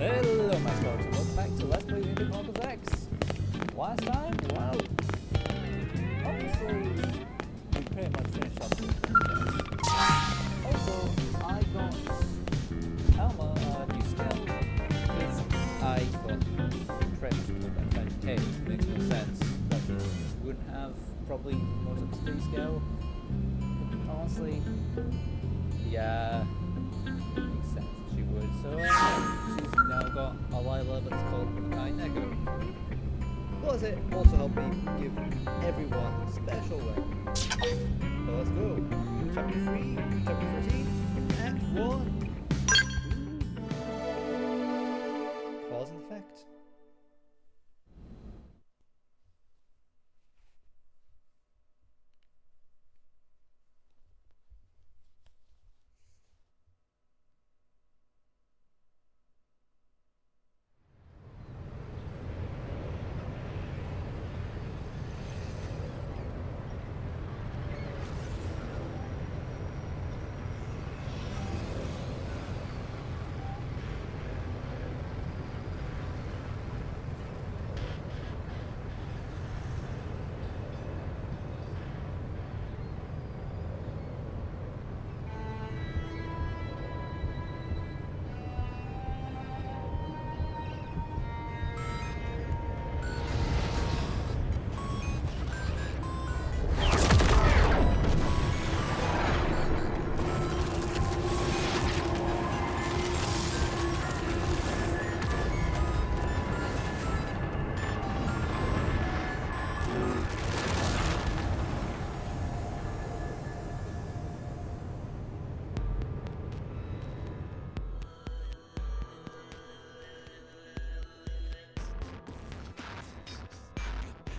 Hello my folks, and welcome back to Let's Play Chronicles X. Last time, well, obviously, we pretty much finished up the princess. Also, I got Alma a new skill, because I got pretty much told my friend, hey, it makes no sense that she wouldn't have probably the most up-to-date skill. Honestly, yeah, it makes sense that she would, so she's now got a Lila that's called I Nego. Plus it also helped me give everyone special weapons. So let's go. Chapter 3, Chapter 13, Act 1. Cause and effect.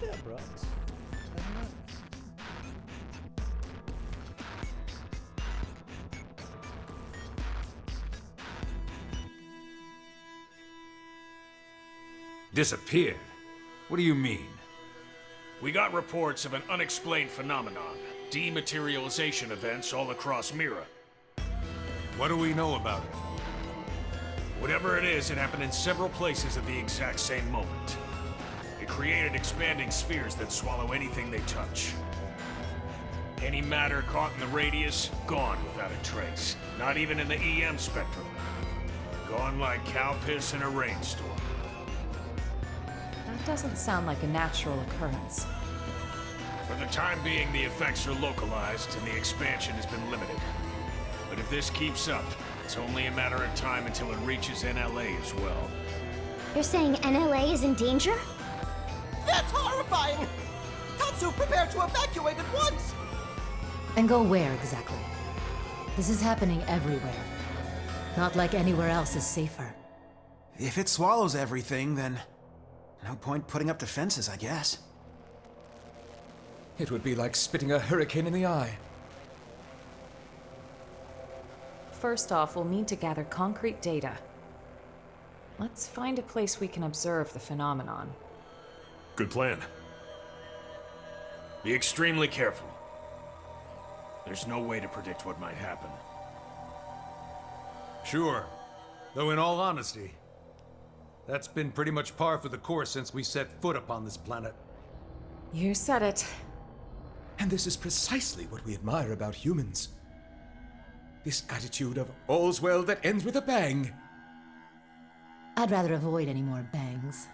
Yeah, bro. Disappeared? What do you mean? We got reports of an unexplained phenomenon. Dematerialization events all across Mira. What do we know about it? Whatever it is, it happened in several places at the exact same moment. It created expanding spheres that swallow anything they touch. Any matter caught in the radius, gone without a trace. Not even in the EM spectrum. Gone like cow piss in a rainstorm. That doesn't sound like a natural occurrence. For the time being, the effects are localized and the expansion has been limited. But if this keeps up, it's only a matter of time until it reaches NLA as well. You're saying NLA is in danger? That's horrifying! Tatsu, prepare to evacuate at once! And go where exactly? This is happening everywhere. Not like anywhere else is safer. If it swallows everything, then no point putting up defenses, I guess. It would be like spitting a hurricane in the eye. First off, we'll need to gather concrete data. Let's find a place we can observe the phenomenon. Good plan. Be extremely careful. There's no way to predict what might happen. Sure. Though in all honesty, that's been pretty much par for the course since we set foot upon this planet. You said it. And this is precisely what we admire about humans. This attitude of all's well that ends with a bang. I'd rather avoid any more bangs.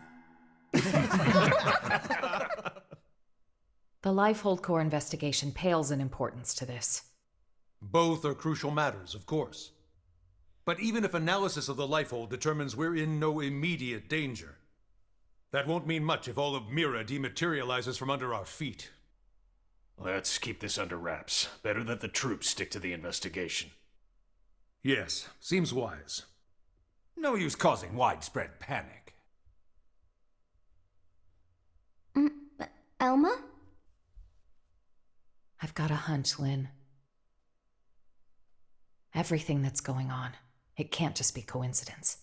The Lifehold Core investigation pales in importance to this. Both are crucial matters, of course. But even if analysis of the Lifehold determines we're in no immediate danger, that won't mean much if all of Mira dematerializes from under our feet. Let's keep this under wraps. Better that the troops stick to the investigation. Yes, seems wise. No use causing widespread panic. Elma? I've got a hunch, Lynn. Everything that's going on, it can't just be coincidence.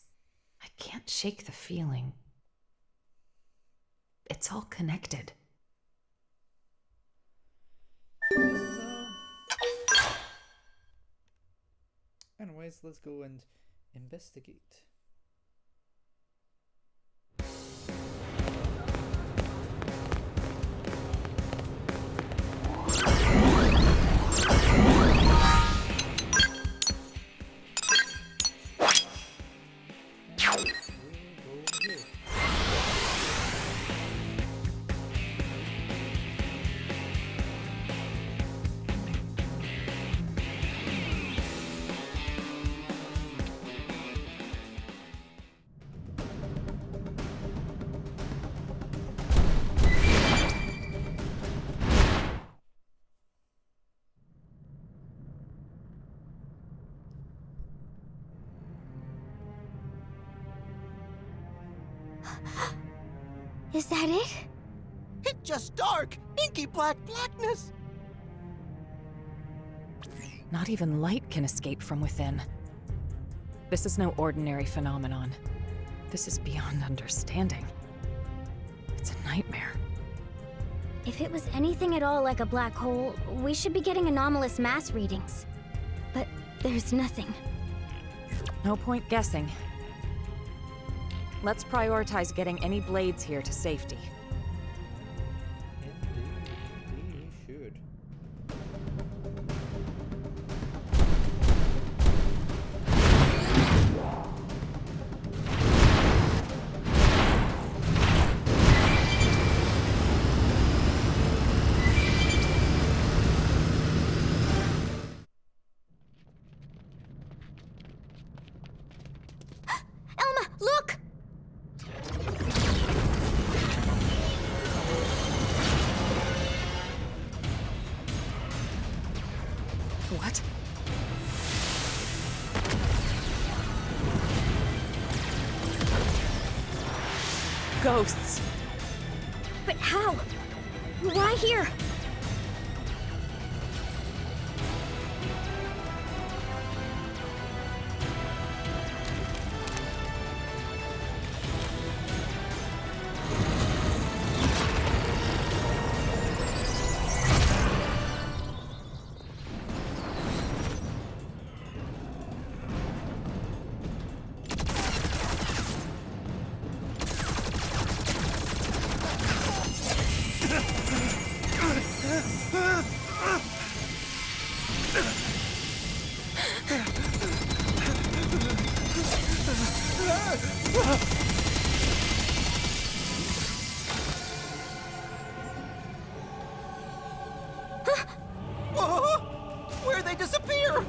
I can't shake the feeling. It's all connected. Anyways, let's go and investigate. Is that it? It's just dark, inky blackness. Not even light can escape from within. This is no ordinary phenomenon. This is beyond understanding. It's a nightmare. If it was anything at all like a black hole, we should be getting anomalous mass readings. But there's nothing. No point guessing. Let's prioritize getting any blades here to safety. Indeed, we should. Elma, look! What? Ghosts! But how? Why here? Whoa! Where'd they disappear?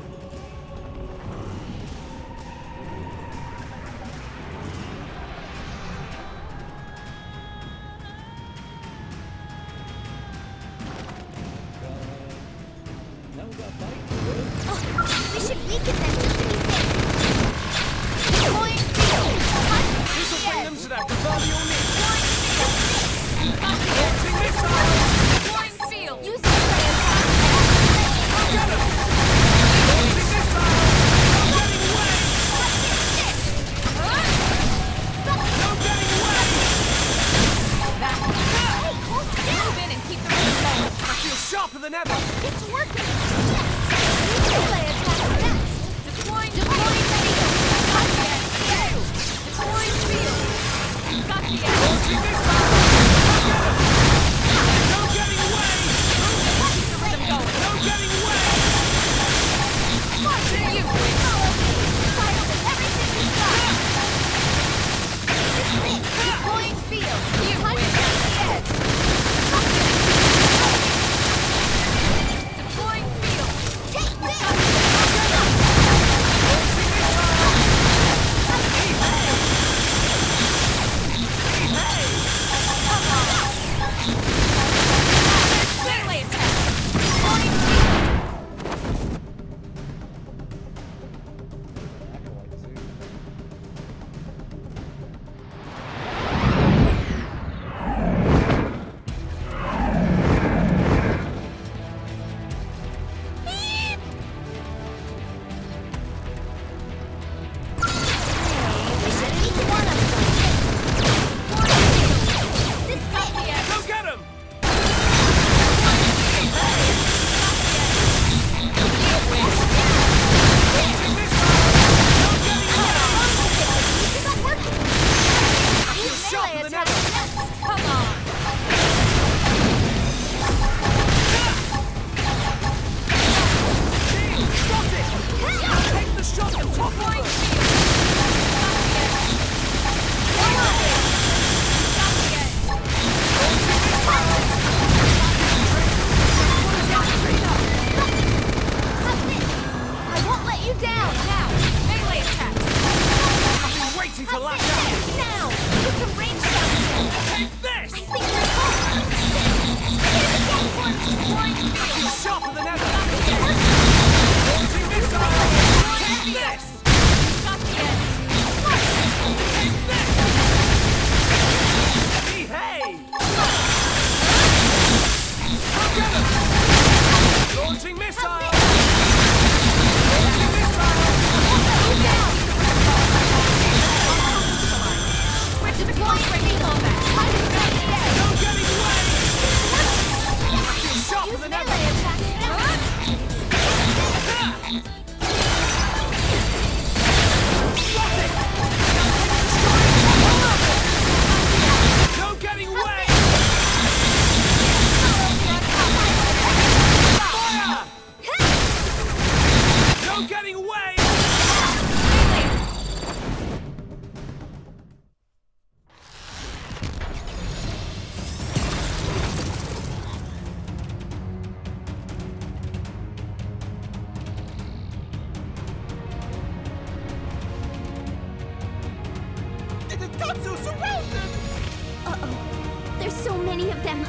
Now we gotta fight. We should weaken them just to be safe. Point! What? There's a Tatsu surrounded! Uh-oh. There's so many of them.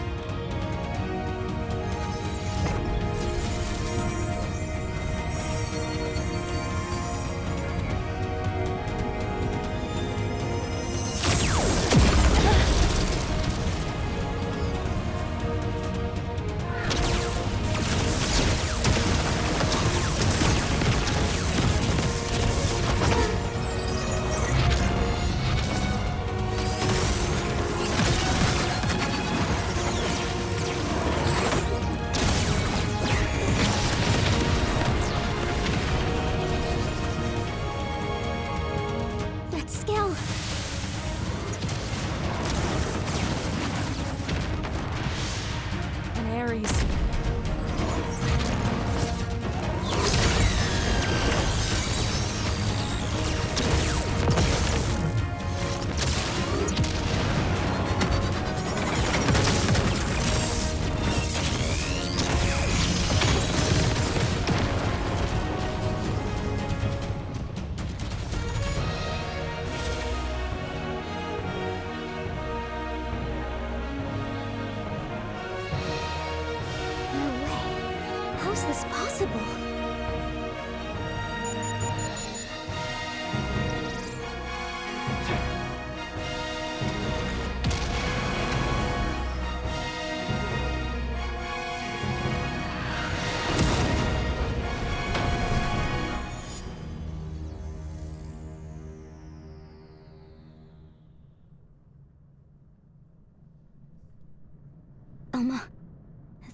How's this possible? Elma,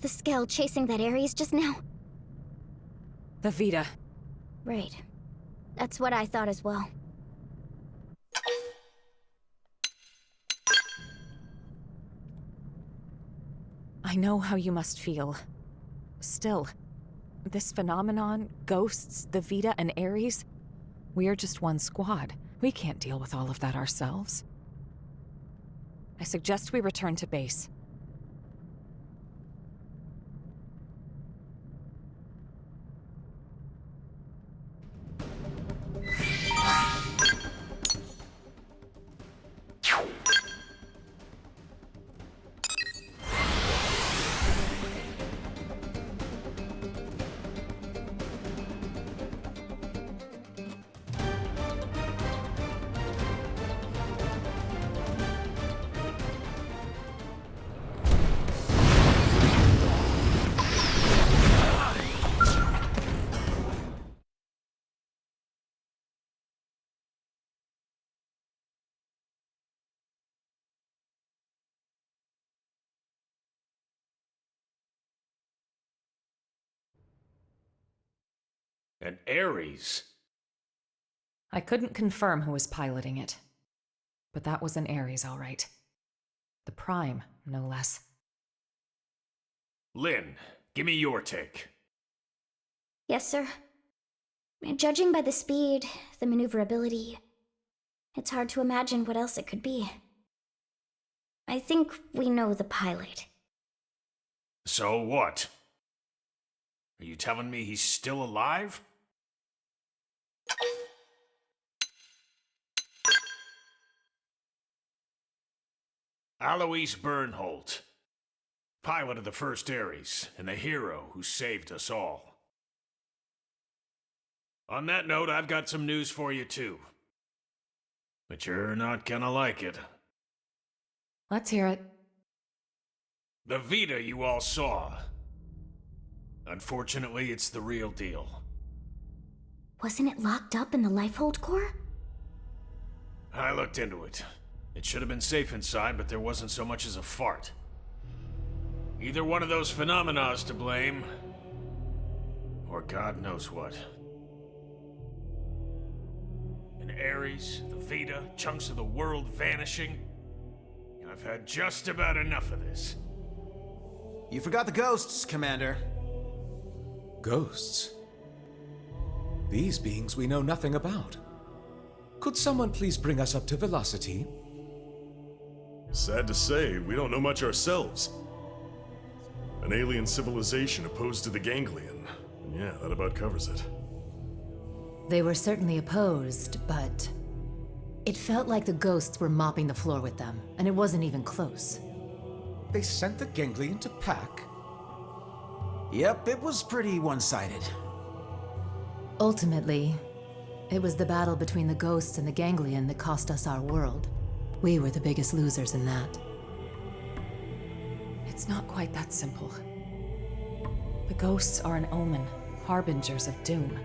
the Skell chasing that Ares just now? The Vita. Right. That's what I thought as well. I know how you must feel. Still, this phenomenon, ghosts, the Vita, and Ares, we're just one squad. We can't deal with all of that ourselves. I suggest we return to base. An Ares? I couldn't confirm who was piloting it, but that was an Ares, all right. The Prime, no less. Lynn, give me your take. Yes, sir. Judging by the speed, the maneuverability, it's hard to imagine what else it could be. I think we know the pilot. So what? Are you telling me he's still alive? Alois Bernholt, pilot of the first Ares, and the hero who saved us all. On that note, I've got some news for you too. But you're not gonna like it. Let's hear it. The Vita you all saw. Unfortunately, it's the real deal. Wasn't it locked up in the Lifehold core? I looked into it. It should have been safe inside, but there wasn't so much as a fart. Either one of those phenomena's to blame, or God knows what. An Ares, the Vita, chunks of the world vanishing. I've had just about enough of this. You forgot the ghosts, Commander. Ghosts? These beings we know nothing about. Could someone please bring us up to velocity? Sad to say, we don't know much ourselves. An alien civilization opposed to the Ganglion. And yeah, that about covers it. They were certainly opposed, but It felt like the ghosts were mopping the floor with them, and it wasn't even close. They sent the ganglion to pack? Yep, it was pretty one-sided. Ultimately, it was the battle between the ghosts and the ganglion that cost us our world. We were the biggest losers in that. It's not quite that simple. The ghosts are an omen, harbingers of doom.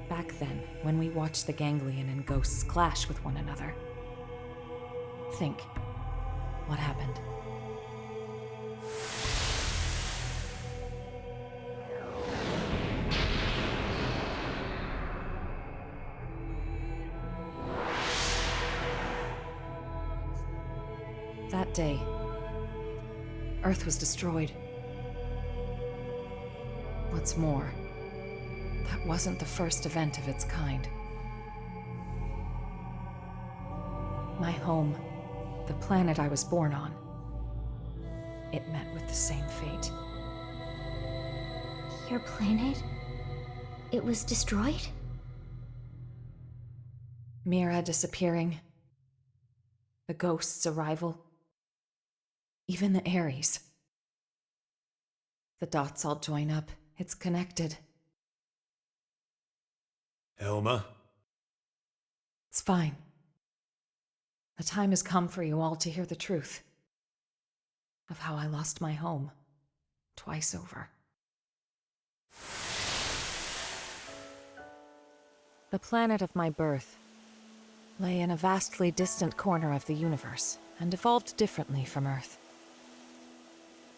Back then, when we watched the ganglion and ghosts clash with one another, think, what happened? That day, Earth was destroyed. What's more, that wasn't the first event of its kind. My home, the planet I was born on, it met with the same fate. Your planet? It was destroyed? Mira disappearing, the ghost's arrival, even the Ares. The dots all join up. It's connected. Elma? It's fine. The time has come for you all to hear the truth of how I lost my home twice over. The planet of my birth lay in a vastly distant corner of the universe and evolved differently from Earth.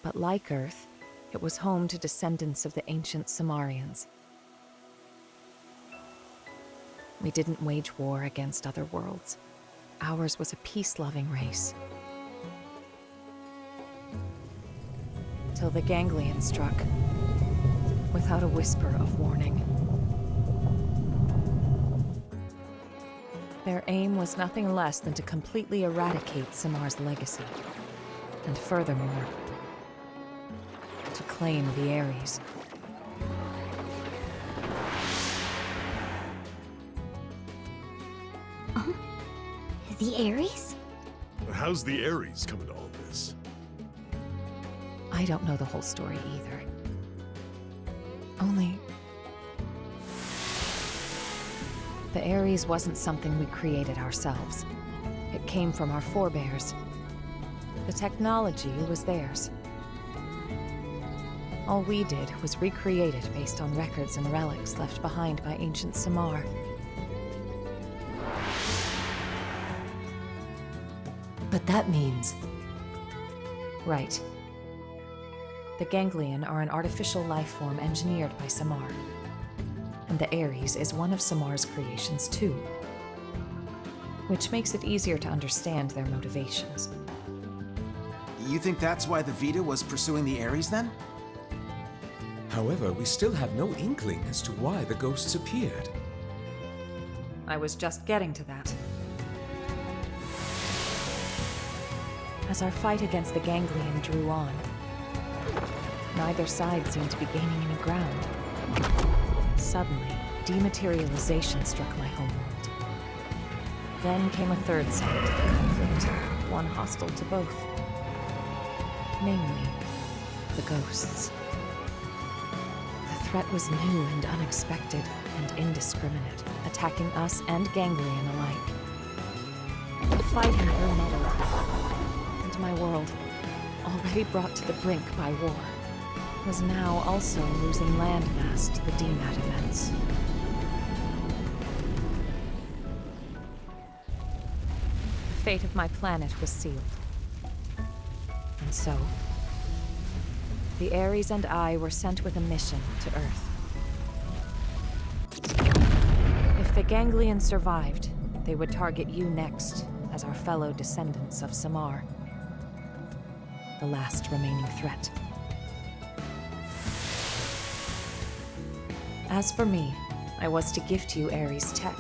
But like Earth, it was home to descendants of the ancient Samarians. We didn't wage war against other worlds. Ours was a peace-loving race. Till the ganglion struck, without a whisper of warning. Their aim was nothing less than to completely eradicate Samar's legacy. And furthermore, to claim the Ares. The Ares? How's the Ares come into all this? I don't know the whole story either. Only... the Ares wasn't something we created ourselves. It came from our forebears. The technology was theirs. All we did was recreate it based on records and relics left behind by ancient Samar. But that means... Right. The ganglion are an artificial life form engineered by Samar. And the Ares is one of Samar's creations too. Which makes it easier to understand their motivations. You think that's why the Vita was pursuing the Ares then? However, we still have no inkling as to why the ghosts appeared. I was just getting to that. As our fight against the ganglion drew on, neither side seemed to be gaining any ground. Suddenly, dematerialization struck my homeworld. Then came a third side to the conflict, one hostile to both. Namely, the ghosts. The threat was new and unexpected and indiscriminate, attacking us and ganglion alike. The fighting grew muddled, and my world, already brought to the brink by war, was now also losing landmass to the DMAT events. The fate of my planet was sealed. And so, the Ares and I were sent with a mission to Earth. If the ganglion survived, they would target you next as our fellow descendants of Samar, the last remaining threat. As for me, I was to gift you Ares tech,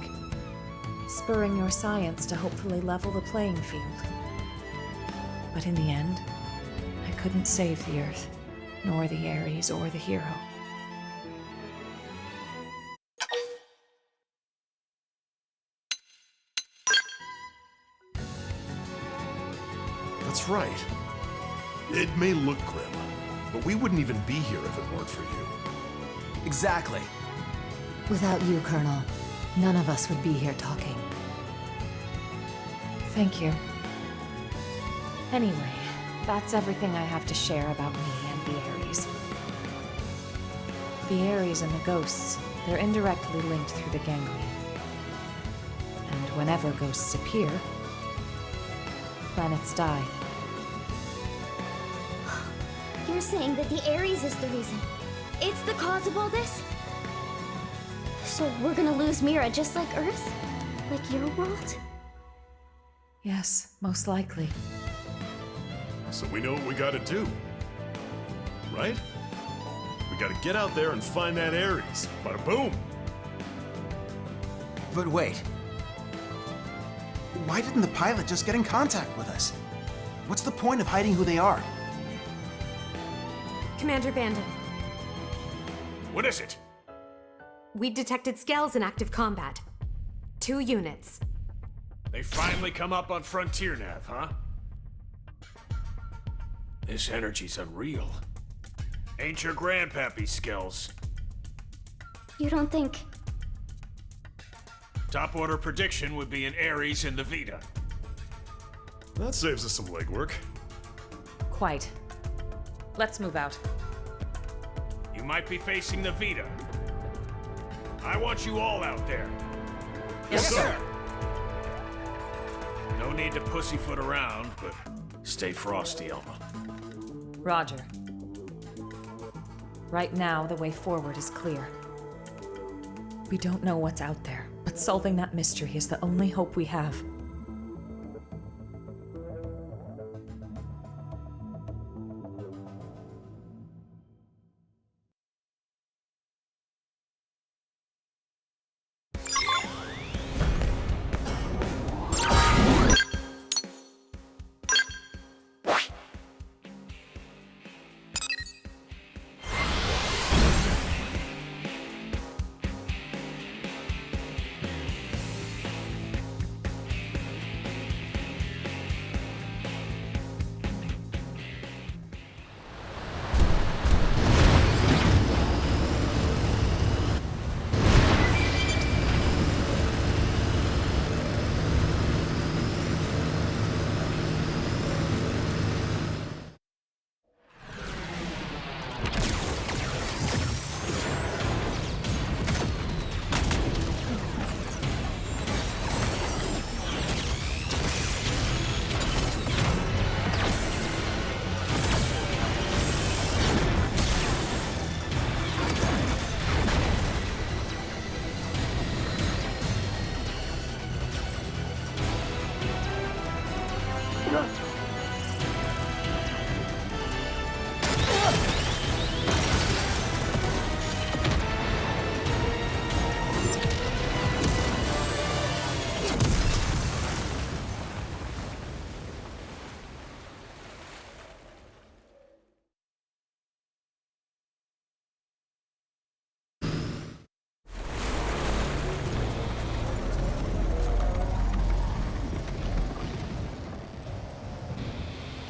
spurring your science to hopefully level the playing field. But in the end, I couldn't save the Earth, nor the Ares or the hero. That's right. It may look grim, but we wouldn't even be here if it weren't for you. Exactly. Without you, Colonel, none of us would be here talking. Thank you. Anyway, that's everything I have to share about me and the Ares. The Ares and the ghosts, they're indirectly linked through the ganglion. And whenever ghosts appear, planets die. You're saying that the Ares is the reason. It's the cause of all this? So we're gonna lose Mira just like Earth? Like your world? Yes, most likely. So we know what we gotta do. Right? We gotta get out there and find that Ares. Bada boom! But wait. Why didn't the pilot just get in contact with us? What's the point of hiding who they are? Commander Bandon, What is it? we detected scales in active combat. 2 units. They finally come up on Frontier Nav, huh? This energy's unreal. Ain't your grandpappy skills. You don't think... Top order prediction would be an Ares in the Vita. That saves us some legwork. Quite. Let's move out. You might be facing the Vita. I want you all out there. Yes, sir. No need to pussyfoot around, but stay frosty, Elma. Roger. Right now, the way forward is clear. We don't know what's out there, but solving that mystery is the only hope we have.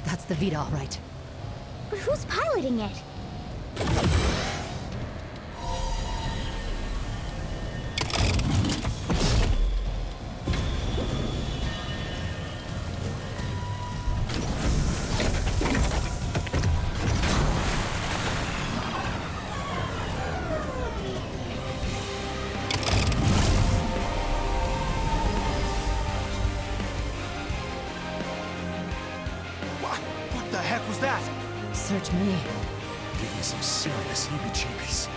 That's the Vita, all right. But who's piloting it? What the heck was that? Search me. Give me some serious heebie-jeebies.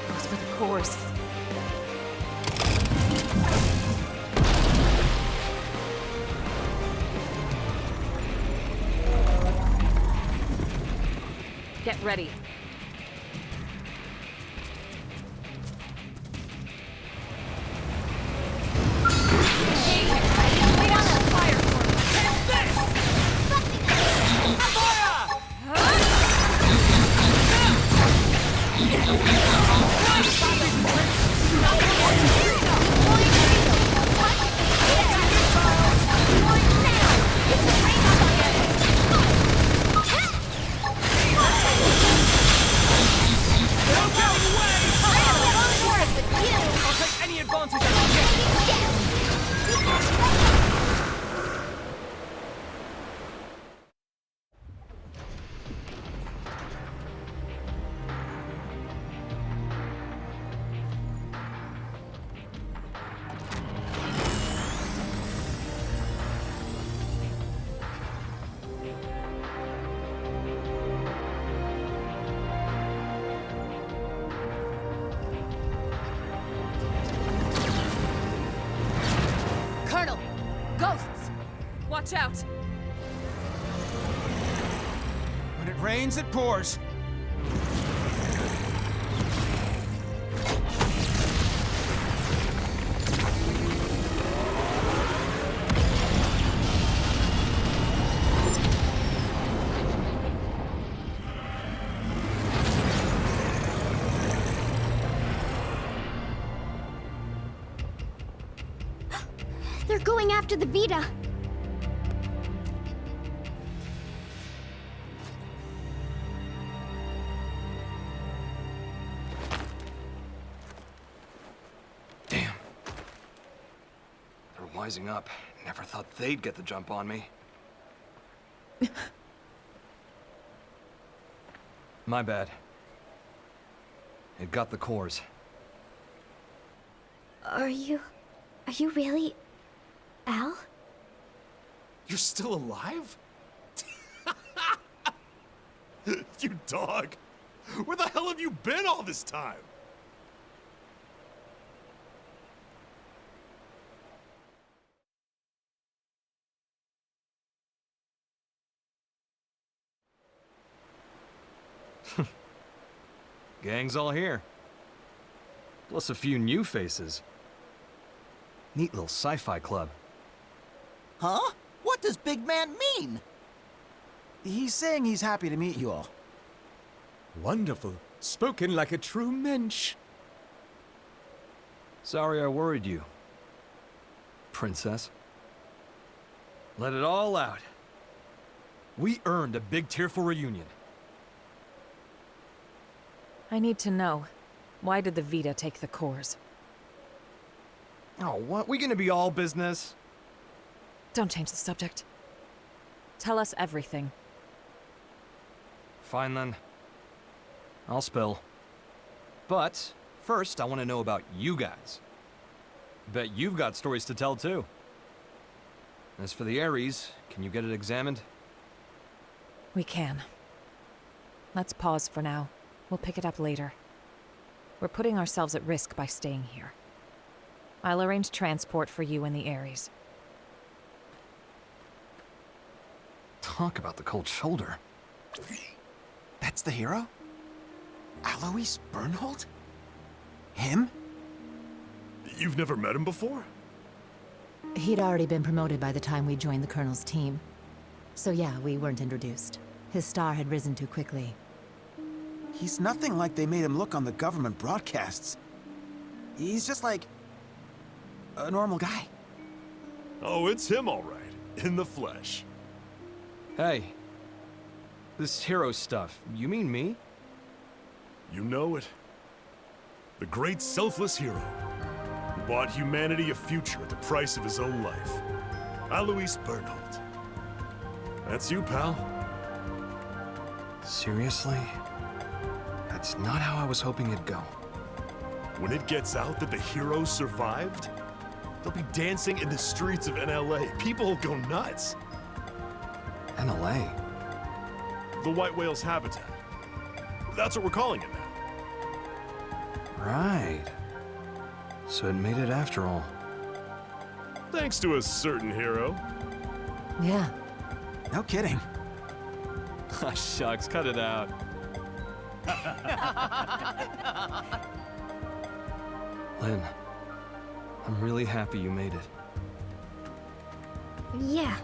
Those were the cores. Get ready. Now! Colonel! Ghosts! Watch out! When it rains, it pours. They're going after the Vita. Damn. They're wising up. Never thought they'd get the jump on me. My bad. It got the cores. Are you really Al? You're still alive? You dog! Where the hell have you been all this time? Gang's all here. Plus a few new faces. Neat little sci-fi club. Huh? What does big man mean? He's saying he's happy to meet you all. Wonderful. Spoken like a true mensch. Sorry I worried you, princess. Let it all out. We earned a big tearful reunion. I need to know. Why did the Vita take the cores? Oh, what? We gonna be all business? Don't change the subject. Tell us everything. Fine then. I'll spill. But first, I want to know about you guys. Bet you've got stories to tell too. As for the Ares, can you get it examined? We can. Let's pause for now. We'll pick it up later. We're putting ourselves at risk by staying here. I'll arrange transport for you and the Ares. Talk about the cold shoulder. That's the hero? Alois Bernhold? Him? You've never met him before? He'd already been promoted by the time we joined the Colonel's team. So yeah, we weren't introduced. His star had risen too quickly. He's nothing like they made him look on the government broadcasts. He's just like a normal guy. Oh, it's him all right. In the flesh. Hey. This hero stuff, you mean me? You know it. The great selfless hero who bought humanity a future at the price of his own life. Alois Bernhold. That's you, pal. Seriously? That's not how I was hoping it'd go. When it gets out that the hero survived, they'll be dancing in the streets of NLA. People will go nuts. NLA? The White Whale's habitat. That's what we're calling it now. Right. So it made it after all. Thanks to a certain hero. Yeah. No kidding. Ah, shucks, cut it out. Lynn, I'm really happy you made it. Yeah.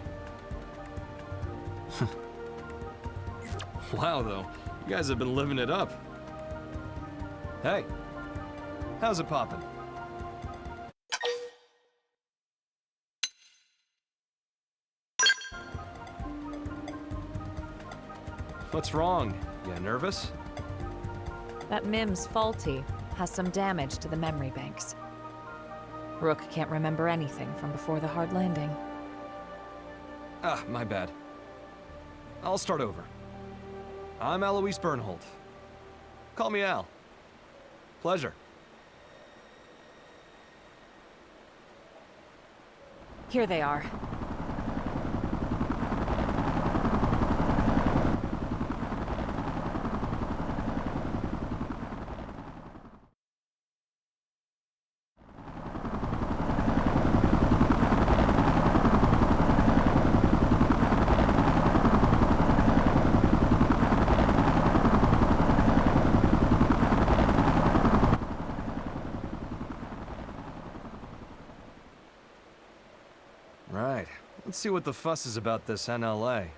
Wow, though. You guys have been living it up. Hey, how's it poppin'? What's wrong? You nervous? That MIM's faulty, has some damage to the memory banks. Rook can't remember anything from before the hard landing. Ah, my bad. I'll start over. I'm Alois Bernhold. Call me Al. Pleasure. Here they are. Right. Let's see what the fuss is about this NLA.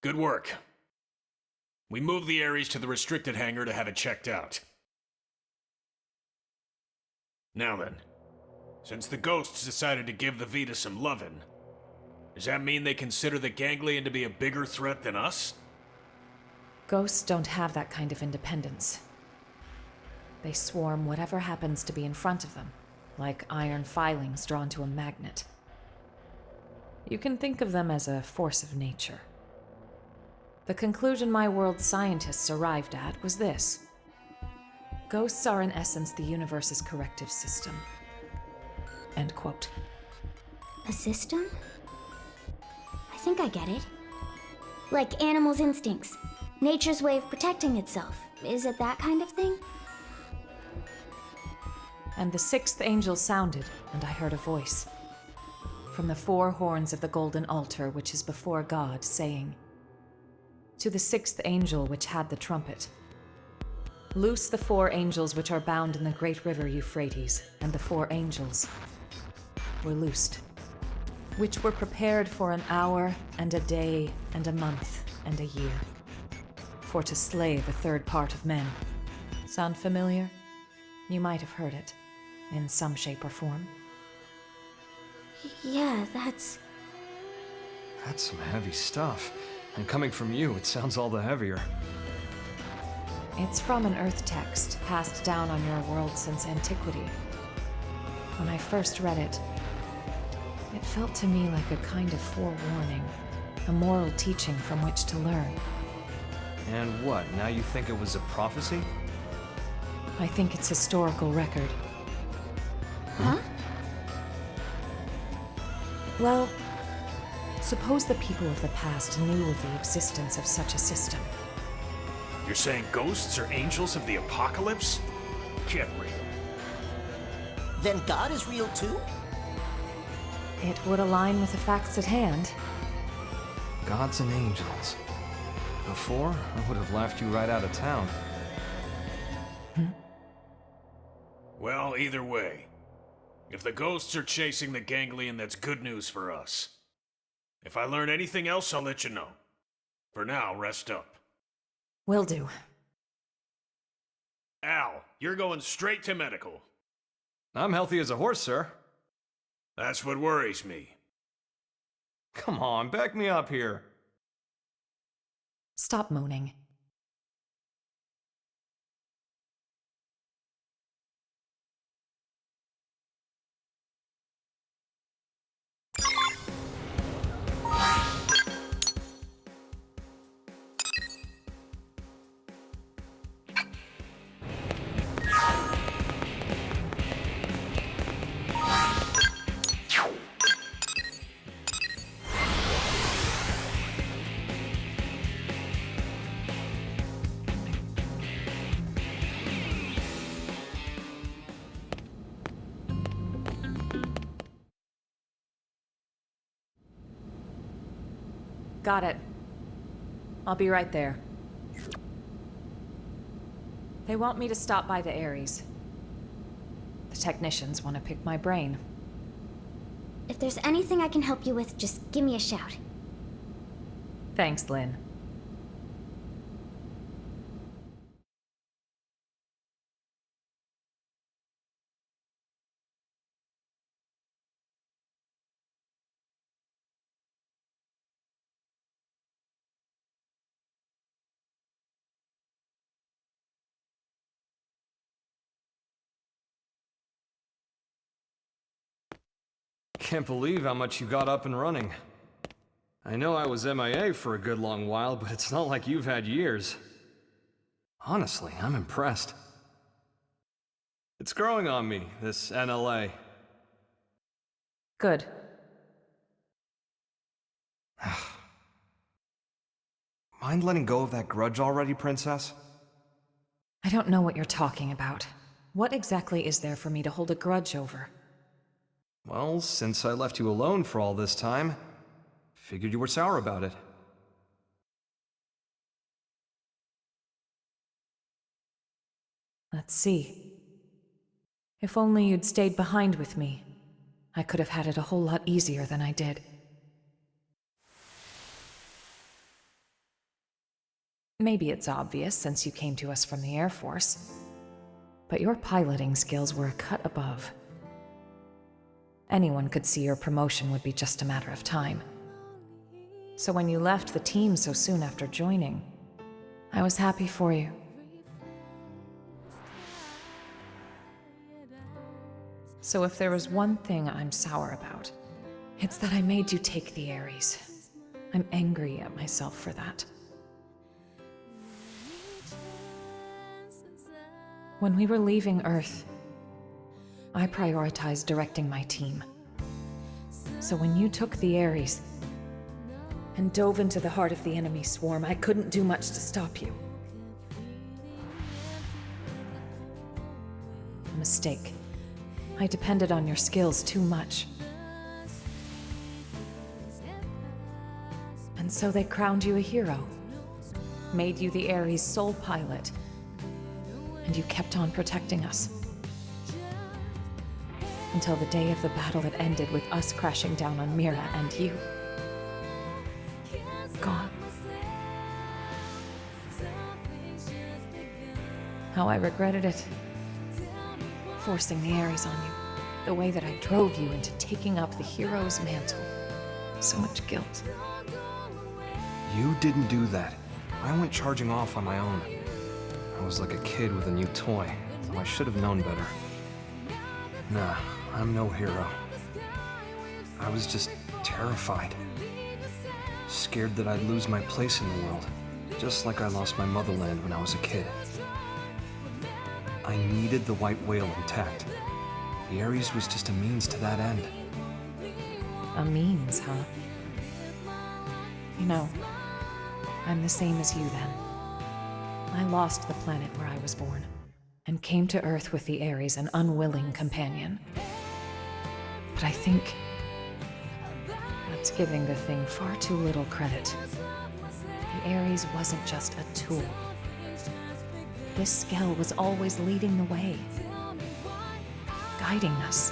Good work. We moved the Ares to the restricted hangar to have it checked out. Now then, since the ghosts decided to give the Vita some lovin', does that mean they consider the ganglion to be a bigger threat than us? Ghosts don't have that kind of independence. They swarm whatever happens to be in front of them, like iron filings drawn to a magnet. You can think of them as a force of nature. The conclusion my world's scientists arrived at was this. Ghosts are in essence the universe's corrective system. End quote. A system? I think I get it. Like animals' instincts. Nature's way of protecting itself. Is it that kind of thing? And the sixth angel sounded, and I heard a voice. From the four horns of the golden altar which is before God, saying, to the sixth angel which had the trumpet, loose the four angels which are bound in the great river Euphrates, and the four angels were loosed, which were prepared for an hour, and a day, and a month, and a year, for to slay the third part of men. Sound familiar? You might have heard it, in some shape or form. Yeah, that's some heavy stuff. And coming from you, it sounds all the heavier. It's from an Earth text passed down on your world since antiquity. When I first read it, it felt to me like a kind of forewarning, a moral teaching from which to learn. And what, now you think it was a prophecy? I think it's historical record. Huh? Well, suppose the people of the past knew of the existence of such a system. You're saying ghosts are angels of the apocalypse? Get real. Then God is real too? It would align with the facts at hand. Gods and angels. Before, I would have laughed you right out of town. Well, either way. If the ghosts are chasing the ganglion, that's good news for us. If I learn anything else, I'll let you know. For now, rest up. Will do. Al, you're going straight to medical. I'm healthy as a horse, sir. That's what worries me. Come on, back me up here. Stop moaning. Got it. I'll be right there. They want me to stop by the Ares. The technicians want to pick my brain. If there's anything I can help you with, just give me a shout. Thanks, Lynn. can't believe how much you got up and running. I know I was MIA for a good long while, but it's not like you've had years. Honestly, I'm impressed. It's growing on me, this NLA. Good. Mind letting go of that grudge already, Princess? I don't know what you're talking about. What exactly is there for me to hold a grudge over? Well, since I left you alone for all this time, figured you were sour about it. Let's see. If only you'd stayed behind with me, I could have had it a whole lot easier than I did. Maybe it's obvious since you came to us from the Air Force, but your piloting skills were a cut above. Anyone could see your promotion would be just a matter of time. So when you left the team so soon after joining, I was happy for you. So if there was one thing I'm sour about, it's that I made you take the Ares. I'm angry at myself for that. When we were leaving Earth, I prioritized directing my team. So when you took the Ares and dove into the heart of the enemy swarm, I couldn't do much to stop you. A mistake. I depended on your skills too much. And so they crowned you a hero, made you the Ares' sole pilot, and you kept on protecting us. Until the day of the battle that ended with us crashing down on Mira and you. Gone. How I regretted it. Forcing the Ares on you. The way that I drove you into taking up the hero's mantle. So much guilt. You didn't do that. I went charging off on my own. I was like a kid with a new toy, so I should have known better. Nah, I'm no hero. I was just terrified. Scared that I'd lose my place in the world, just like I lost my motherland when I was a kid. I needed the white whale intact. The Ares was just a means to that end. A means, huh? You know, I'm the same as you then. I lost the planet where I was born, and came to Earth with the Ares, an unwilling companion. But I think that's giving the thing far too little credit. The Ares wasn't just a tool. This Skell was always leading the way, guiding us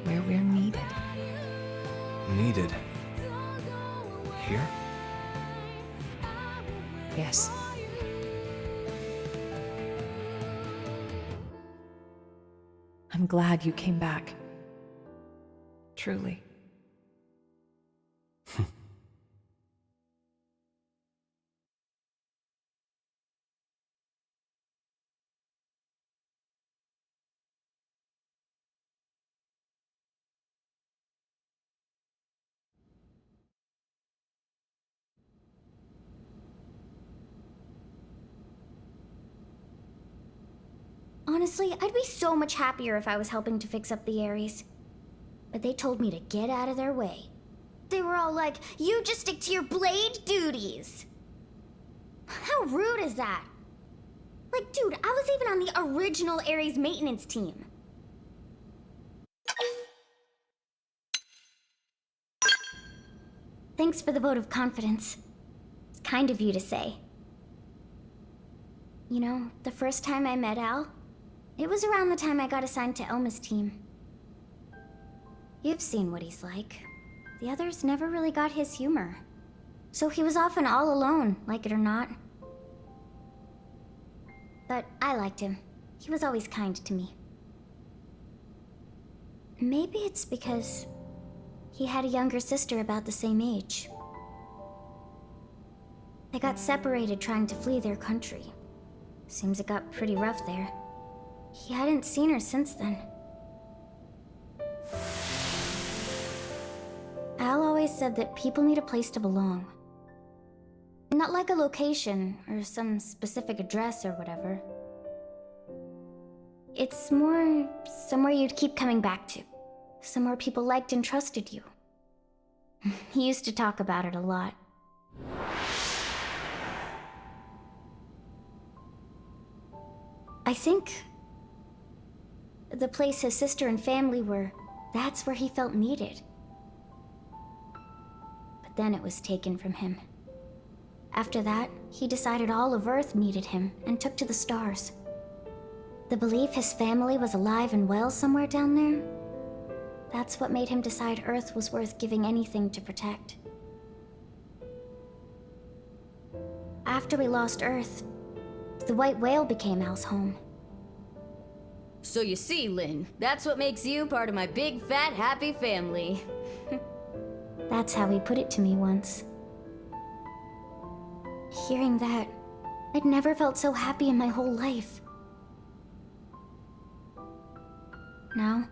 where we're needed. Needed? Here? Yes. I'm glad you came back. Truly. Honestly, I'd be so much happier if I was helping to fix up the Ares. But they told me to get out of their way. They were all like, you just stick to your blade duties. How rude is that? Like, dude, I was even on the original Ares maintenance team. Thanks for the vote of confidence. It's kind of you to say. You know, the first time I met Al, it was around the time I got assigned to Elma's team. You've seen what he's like. The others never really got his humor. So he was often all alone, like it or not. But I liked him. He was always kind to me. Maybe it's because he had a younger sister about the same age. They got separated trying to flee their country. Seems it got pretty rough there. He hadn't seen her since then. always said that people need a place to belong. Not like a location or some specific address or whatever. It's more somewhere you'd keep coming back to. Somewhere people liked and trusted you. He used to talk about it a lot. I think the place his sister and family were, that's where he felt needed. But then it was taken from him. After that, he decided all of Earth needed him and took to the stars. The belief his family was alive and well somewhere down there, that's what made him decide Earth was worth giving anything to protect. After we lost Earth, the white whale became Al's home. So you see, Lynn, that's what makes you part of my big, fat, happy family. That's how he put it to me once. Hearing that, I'd never felt so happy in my whole life. Now,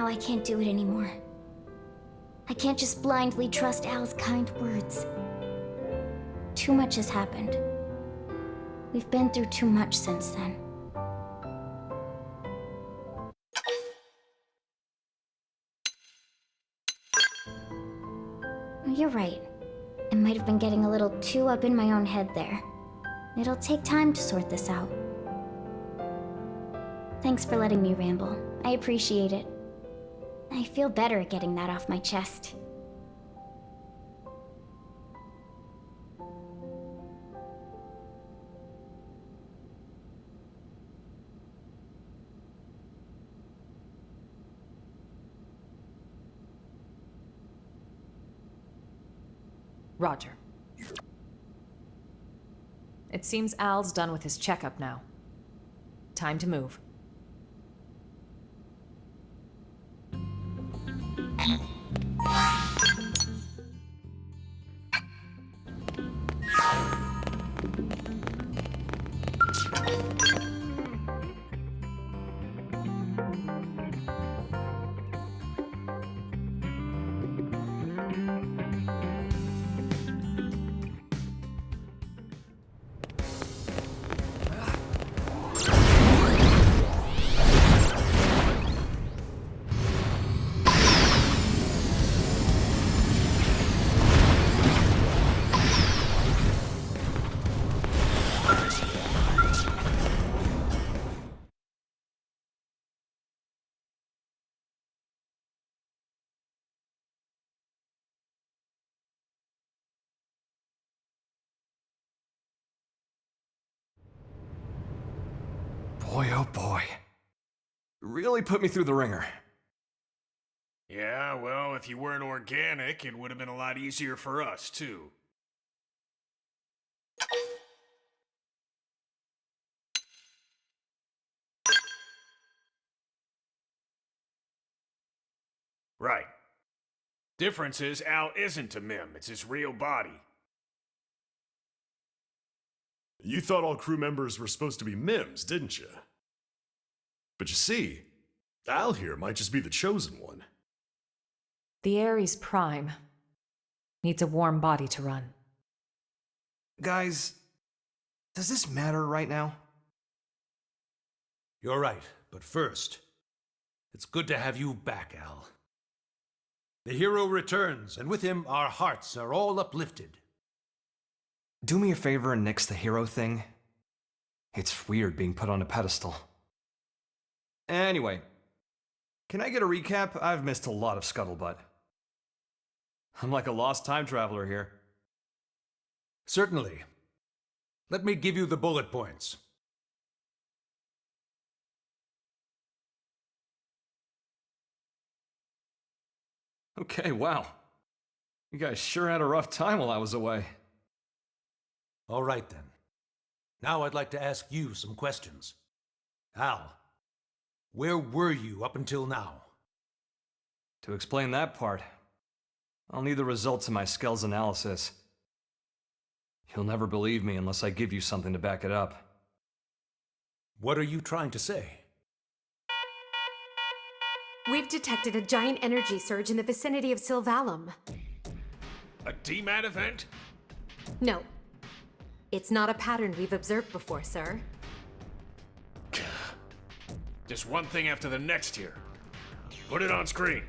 I can't do it anymore. I can't just blindly trust Al's kind words. Too much has happened. We've been through too much since then. You're right. I might have been getting a little too up in my own head there. It'll take time to sort this out. Thanks for letting me ramble. I appreciate it. I feel better at getting that off my chest. Roger. It seems Al's done with his checkup now. Time to move. Boy, oh boy. Really put me through the ringer. Yeah, well, if you weren't organic, it would have been a lot easier for us, too. Right. Difference is, Al isn't a mim, it's his real body. You thought all crew members were supposed to be mims, didn't you? But you see, Al here might just be the chosen one. The Ares Prime needs a warm body to run. Guys, does this matter right now? You're right, but first, it's good to have you back, Al. The hero returns, and with him, our hearts are all uplifted. Do me a favor and nix the hero thing. It's weird being put on a pedestal. Anyway, can I get a recap? I've missed a lot of scuttlebutt. I'm like a lost time traveler here. Certainly. Let me give you the bullet points. Okay, wow. You guys sure had a rough time while I was away. All right, then. Now I'd like to ask you some questions. Al, where were you up until now? To explain that part, I'll need the results of my Skell's analysis. You'll never believe me unless I give you something to back it up. What are you trying to say? We've detected a giant energy surge in the vicinity of Sylvalum. A DMAT event? No. It's not a pattern we've observed before, sir. Just one thing after the next here. Put it on screen.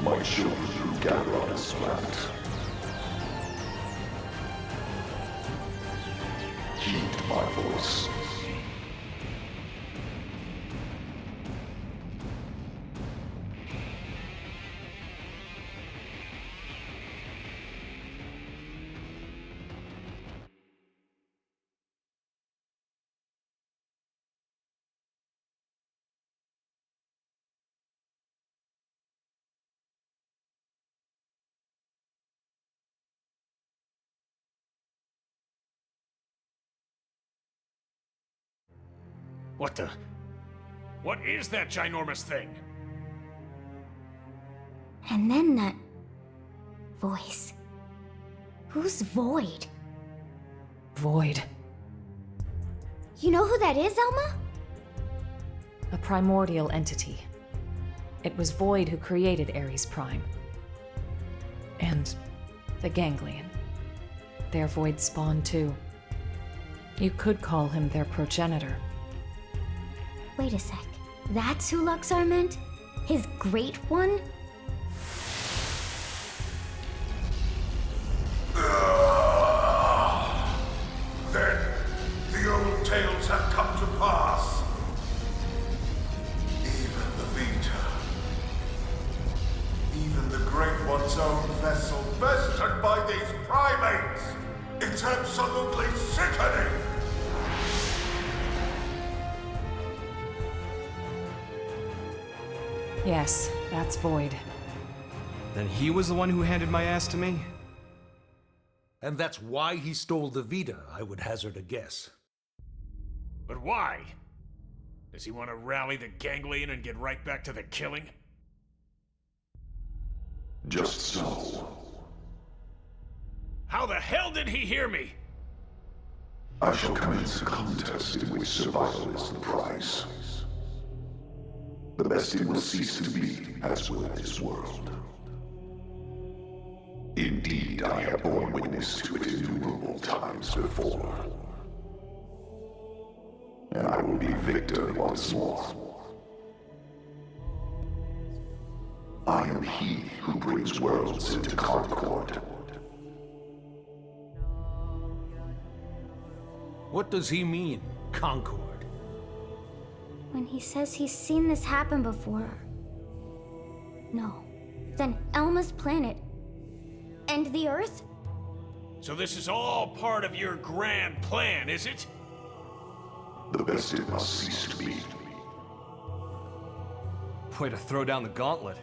My children who gather on this planet. Heed my voice. What the? What is that ginormous thing? And then that voice. Who's Void? Void. You know who that is, Elma? A primordial entity. It was Void who created Ares Prime. And the Ganglion. They're Void spawn too. You could call him their progenitor. Wait a sec. That's who Luxar meant? His great one? Then the old tales have come to pass. Even the Vita. Even the Great One's own vessel bested by these primates. It's absolutely sickening. Yes, that's Void. Then he was the one who handed my ass to me? And that's why he stole the Vita, I would hazard a guess. But why? Does he want to rally the Ganglion and get right back to the killing? Just so. How the hell did he hear me? I shall commence a contest in which survival is the prize. The bested will cease to be, as will this world. Indeed, I have borne witness to it innumerable times before. And I will be victor once more. I am he who brings worlds into concord. What does he mean, Concord? When he says he's seen this happen before. No. Then Elma's planet. And the Earth? So this is all part of your grand plan, is it? The bested must cease to be. Way to throw down the gauntlet.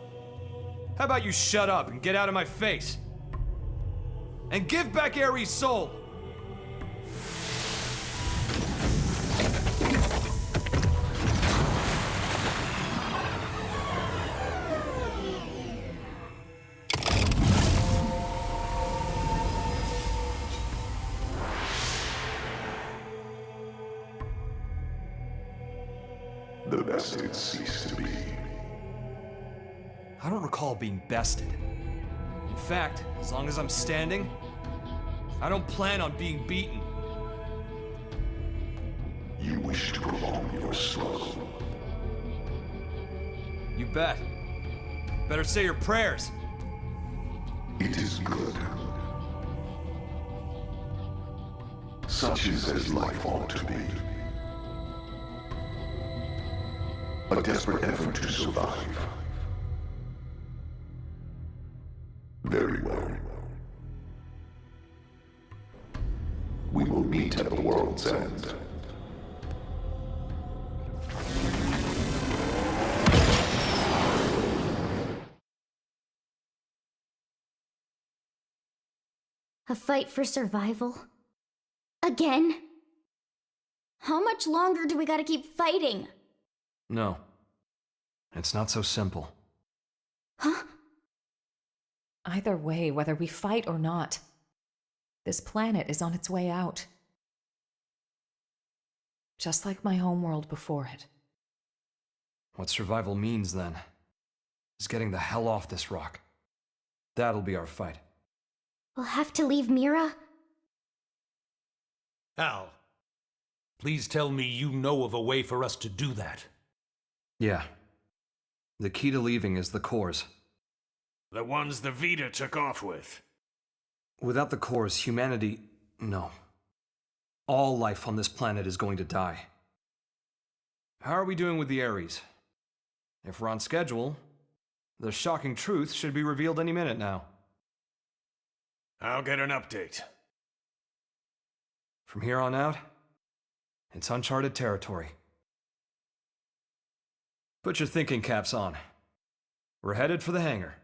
How about you shut up and get out of my face? And give back Ares' soul! bested cease to be. I don't recall being bested. In fact, as long as I'm standing, I don't plan on being beaten. You wish to prolong your struggle. You bet. Better say your prayers. It is good. Such is as life ought to be. A desperate effort to survive. Very well. We will meet at the world's end. A fight for survival? Again? How much longer do we gotta keep fighting? No. It's not so simple. Huh? Either way, whether we fight or not, this planet is on its way out. Just like my homeworld before it. What survival means, then, is getting the hell off this rock. That'll be our fight. We'll have to leave Mira? Al, please tell me you know of a way for us to do that. Yeah. The key to leaving is the cores. The ones the Vita took off with. Without the cores, humanity... no. All life on this planet is going to die. How are we doing with the Ares? If we're on schedule, the shocking truth should be revealed any minute now. I'll get an update. From here on out, it's uncharted territory. Put your thinking caps on. We're headed for the hangar.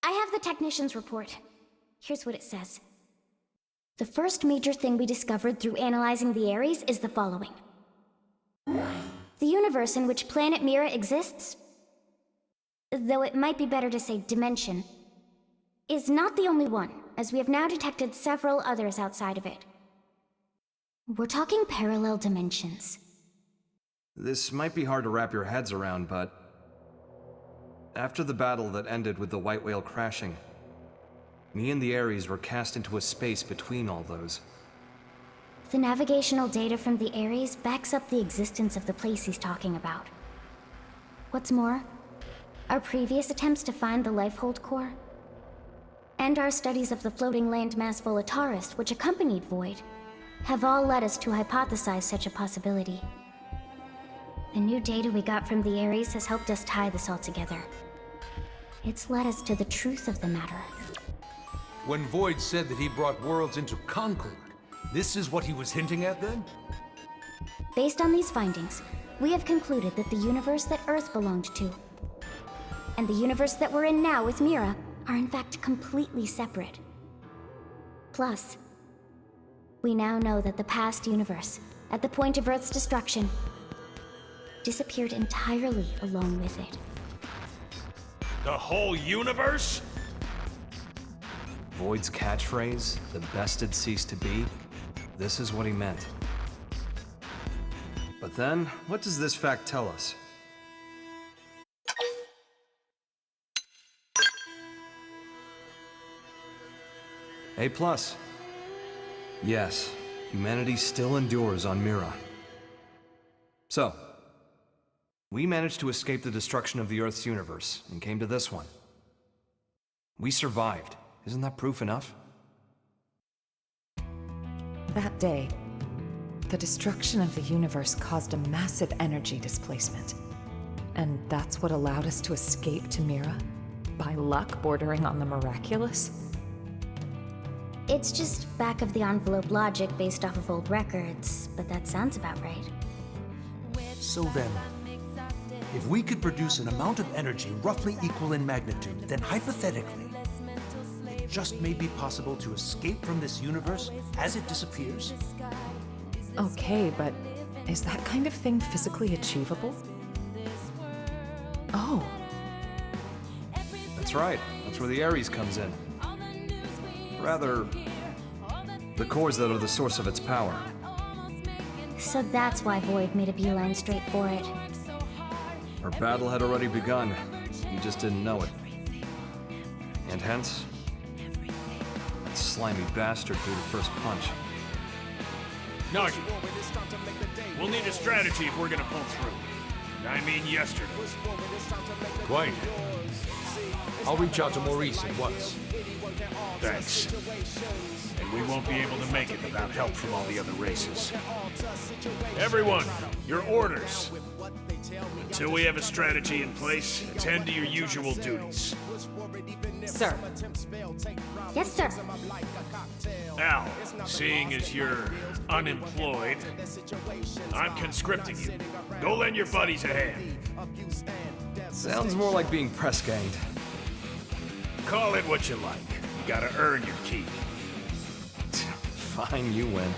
I have the technician's report. Here's what it says. The first major thing we discovered through analyzing the Ares is the following. The universe in which planet Mira exists, though it might be better to say dimension, is not the only one, as we have now detected several others outside of it. We're talking parallel dimensions. This might be hard to wrap your heads around, but... after the battle that ended with the White Whale crashing, me and the Ares were cast into a space between all those. The navigational data from the Ares backs up the existence of the place he's talking about. What's more, our previous attempts to find the Lifehold core, and our studies of the floating landmass Volataris, which accompanied Void, have all led us to hypothesize such a possibility. The new data we got from the Ares has helped us tie this all together. It's led us to the truth of the matter. When Void said that he brought worlds into Concord, this is what he was hinting at then? Based on these findings, we have concluded that the universe that Earth belonged to, and the universe that we're in now with Mira, are in fact completely separate. Plus, we now know that the past universe, at the point of Earth's destruction, disappeared entirely along with it. The whole universe? Void's catchphrase, the bested cease to be, this is what he meant. But then, what does this fact tell us? A+. Yes, humanity still endures on Mira. So, we managed to escape the destruction of the Earth's universe and came to this one. We survived. Isn't that proof enough? That day, The destruction of the universe caused a massive energy displacement. And that's what allowed us to escape to Mira? By luck bordering on the miraculous? It's just back-of-the-envelope logic based off of old records, but that sounds about right. So then, if we could produce an amount of energy roughly equal in magnitude, then hypothetically, it just may be possible to escape from this universe as it disappears? Okay, but is that kind of thing physically achievable? Oh. That's right. That's where the Ares comes in. Rather, the cores that are the source of its power. So that's why Void made a beeline straight for it. Our battle had already begun. You just didn't know it. And hence, that slimy bastard threw the first punch. Nagi, we'll need a strategy if we're gonna pull through. I mean yesterday. Quite. I'll reach out to Maurice at once. Thanks. And we won't be able to make it without help from all the other races. Everyone, your orders. Until we have a strategy in place, attend to your usual duties. Sir. Yes, sir. Al, seeing as you're unemployed, I'm conscripting you. Go lend your buddies a hand. Sounds more like being press-ganged. Call it what you like. You gotta earn your keep. Fine, you win.